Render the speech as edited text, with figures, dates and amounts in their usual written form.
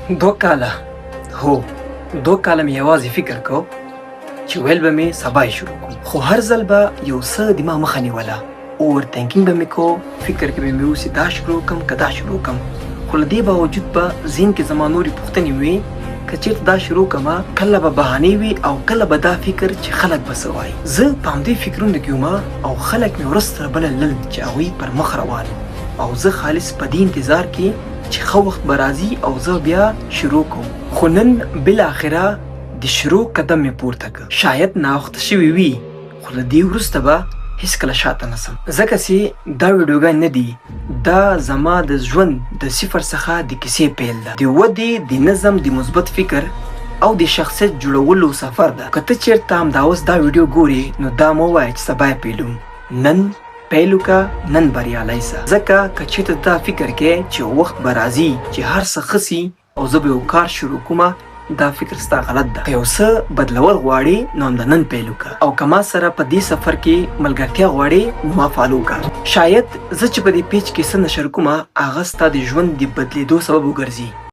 دوه کاله هو 2 کاله مې یوازې فکر کو چې ویل به مې سبا یې شروع کوم، خو هر ځل به یو څه د ما مخه نیوله. اوور تینکینګ به مې کو، فکر کې به مې اوسې دا شروع کم که دا شروع کم، خو له دې باوجود به ذهن کې زما نورې پوښتنې وي که چېرته دا شروع کمه کله به بهانې وي او کله به دا فکر چې خلک به څه وایي. زه په همدې فکرونو کې وم او خلک مې ورځ تر بله لل چې هغوی پر مخ روان او زه خالص په دې انتظار کې چې ښه وخت به راځي او زه بیا شروع کوم. خو نن بالاخره د شروع قدم مې پورته کړ. شاید ناوخته شوي وي خو له دې وروسته به هیڅکله شاته نسم، ځکه چې دا ویډیوګانې نه دي، دا زما د ژوند د صفر څخه د کیسې پیل ده، د ودې، د نظم، د مثبت فکر او د شخصیت جوړولو سفر ده. که ته چېرته همدا اوس دا ویډیو ګورې نو دا مه وایه چې سبا یې پیلوم، نن پیل وکړه، نن بریالی سه. ځکه که چېرته دا فکر کې چې وخت به راځي چې هر څه ښه سي او زه به یو کار شروع کومه، دا فکر ستا غلط ده. که یو څه بدلول غواړې نو همدا نن پیل وکړه، او که ما سره په دې سفر کې ملګرتیا غواړې نو ما فالو وکړه. شاید زه چې په دې پیج کې څه نشر کومه هغه ستا د ژوند د بدلېدو سبب وګرځي.